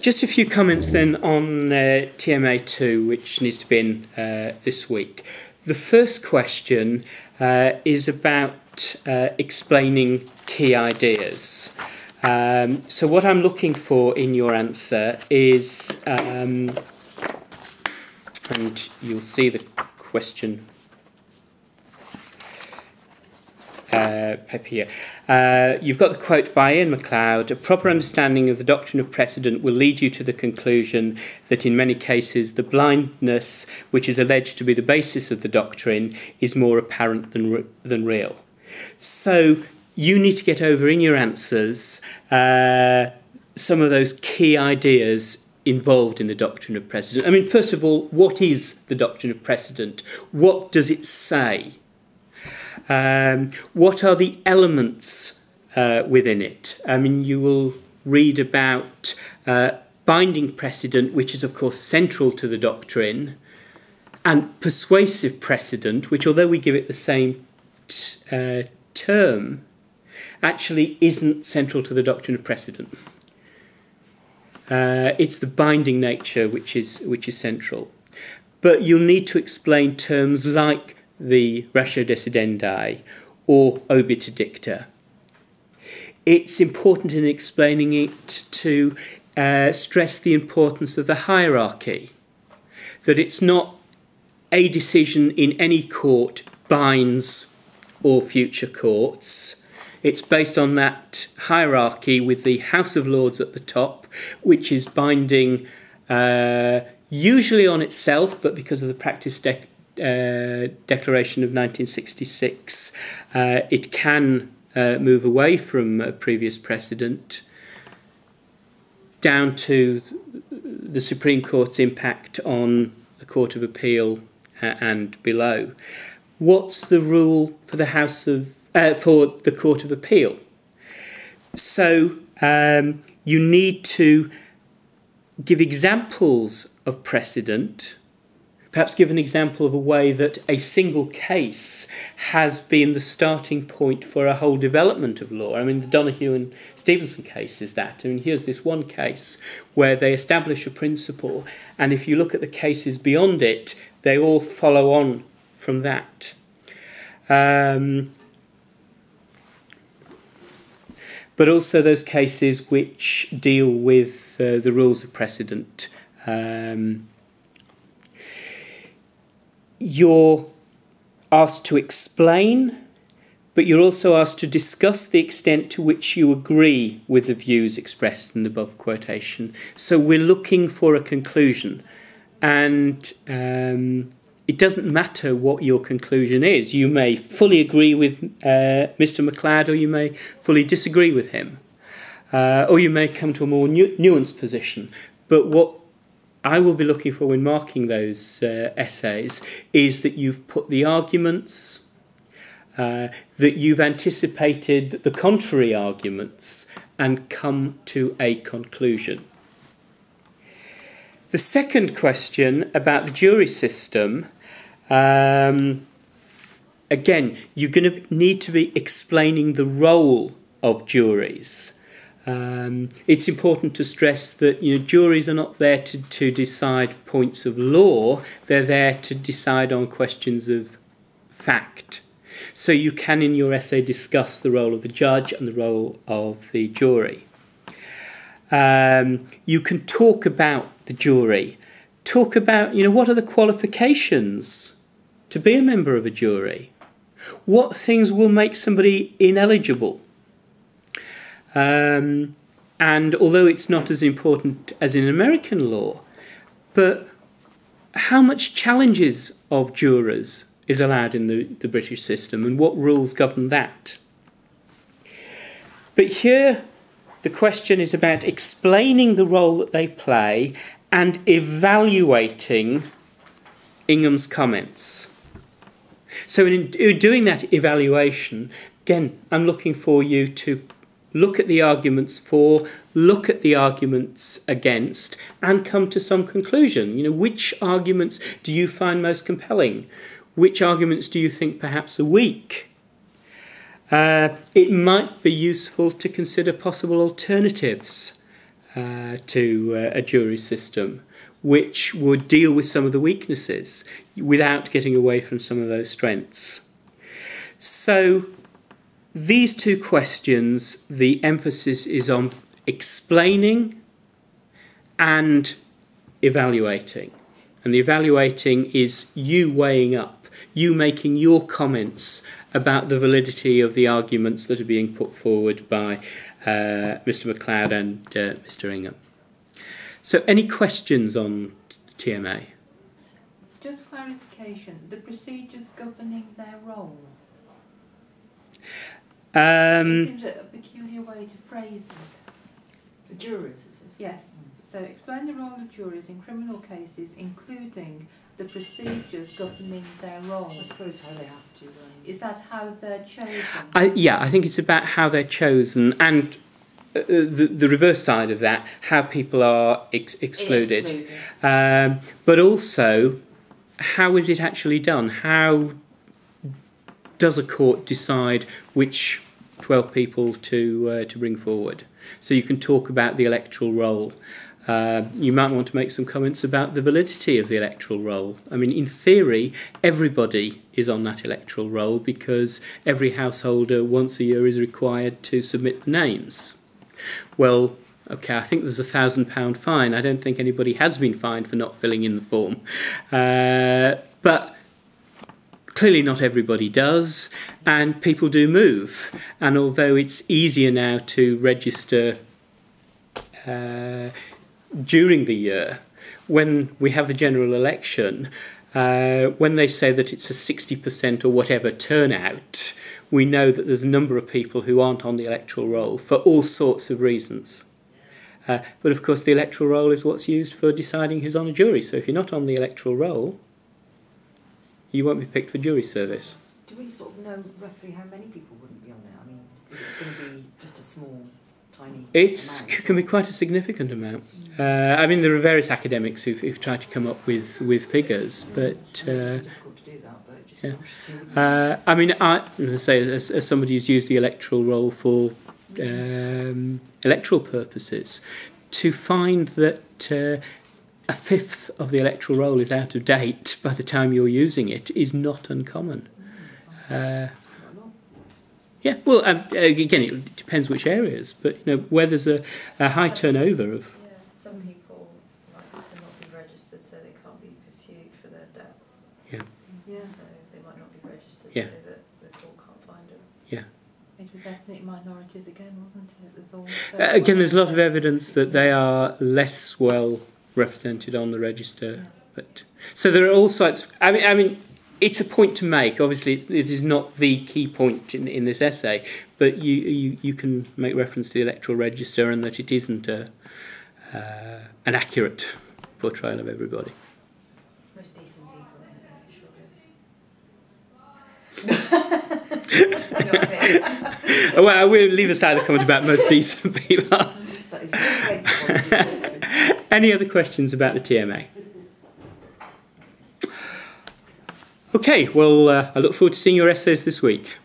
Just a few comments then on TMA2, which needs to be in this week. The first question is about explaining key ideas. So what I'm looking for in your answer is, and you'll see the question paper here. You've got the quote by Ian MacLeod: "A proper understanding of the doctrine of precedent will lead you to the conclusion that in many cases the blindness which is alleged to be the basis of the doctrine is more apparent than real." So you need to get over in your answers some of those key ideas involved in the doctrine of precedent. I mean, first of all, what is the doctrine of precedent? What does it say? What are the elements within it? I mean, you will read about binding precedent, which is, of course, central to the doctrine, and persuasive precedent, which, although we give it the same term, actually isn't central to the doctrine of precedent. It's the binding nature which is central. But you'll need to explain terms like the ratio decidendi or obiter dicta. It's important in explaining it to stress the importance of the hierarchy, that it's not a decision in any court binds all future courts. It's based on that hierarchy with the House of Lords at the top, which is binding usually on itself, but because of the practice declaration of 1966, it can move away from a previous precedent, down to the Supreme Court's impact on the Court of Appeal and below. What's the rule for the for the Court of Appeal? So you need to give examples of precedent. Perhaps give an example of a way that a single case has been the starting point for a whole development of law. I mean, the Donoghue and Stevenson case is that. I mean, here's this one case where they establish a principle, and if you look at the cases beyond it, they all follow on from that. But also those cases which deal with the rules of precedent. You're asked to explain, but you're also asked to discuss the extent to which you agree with the views expressed in the above quotation. So we're looking for a conclusion, and it doesn't matter what your conclusion is. You may fully agree with Mr. MacLeod, or you may fully disagree with him, or you may come to a more nuanced position. But what I will be looking for when marking those essays is that you've put the arguments, that you've anticipated the contrary arguments and come to a conclusion. The second question about the jury system, again, you're going to need to be explaining the role of juries. It's important to stress that juries are not there to decide points of law. They're there to decide on questions of fact. So you can, in your essay, discuss the role of the judge and the role of the jury. You can talk about the jury. Talk about, what are the qualifications to be a member of a jury? What things will make somebody ineligible? And although it's not as important as in American law, but how much challenges of jurors is allowed in the British system, and what rules govern that? But here the question is about explaining the role that they play and evaluating Ingham's comments. So in doing that evaluation, again, I'm looking for you to look at the arguments for, look at the arguments against, and come to some conclusion. Which arguments do you find most compelling? Which arguments do you think perhaps are weak? It might be useful to consider possible alternatives. to a jury system, which would deal with some of the weaknesses without getting away from some of those strengths. So these two questions, the emphasis is on explaining and evaluating. And the evaluating is you weighing up, you making your comments about the validity of the arguments that are being put forward by Mr. MacLeod and Mr. Ingham. So any questions on TMA? Just clarification, the procedures governing their role. It seems a peculiar way to phrase it. For jurors, is this? Yes. So explain the role of juries in criminal cases, including the procedures governing their role. I suppose how they have to. Is that how they're chosen? Yeah, I think it's about how they're chosen and the reverse side of that, how people are excluded. But also, how is it actually done? How does a court decide which 12 people to bring forward? So you can talk about the electoral roll. You might want to make some comments about the validity of the electoral roll. I mean, in theory, everybody is on that electoral roll because every householder once a year is required to submit names. Well, okay, I think there's a £1,000 fine. I don't think anybody has been fined for not filling in the form. But clearly not everybody does, and people do move. And although it's easier now to register during the year, when we have the general election, when they say that it's a 60% or whatever turnout, we know that there's a number of people who aren't on the electoral roll for all sorts of reasons. But of course the electoral roll is what's used for deciding who's on a jury. So if you're not on the electoral roll, you won't be picked for jury service. Do we sort of know roughly how many people wouldn't be on there? I mean, is it going to be just a small, tiny It amount? can be quite a significant amount. I mean, there are various academics who've tried to come up with figures, but It's difficult to do that, but just yeah. interesting. I mean, I say as somebody who's used the electoral roll for electoral purposes, to find that a fifth of the electoral roll is out of date by the time you're using it is not uncommon. Yeah, well, again, it depends which areas, but you know, where there's a high turnover of. Yeah, some people like to not be registered, so they can't be pursued for their debts. Yeah. Yeah. So they might not be registered, Yeah. so that the court can't find them. Yeah. It was ethnic minorities again, wasn't it? There's all Again, there's a lot of evidence that they are less well represented on the register. Yeah. But so there are all sorts. I mean, it's a point to make. Obviously, it is not the key point in this essay, but you can make reference to the electoral register and that it isn't an accurate portrayal of everybody. Most decent people, surely. Well, I will leave aside the comment about most decent people. That is great. Any other questions about the TMA? Okay, well, I look forward to seeing your essays this week.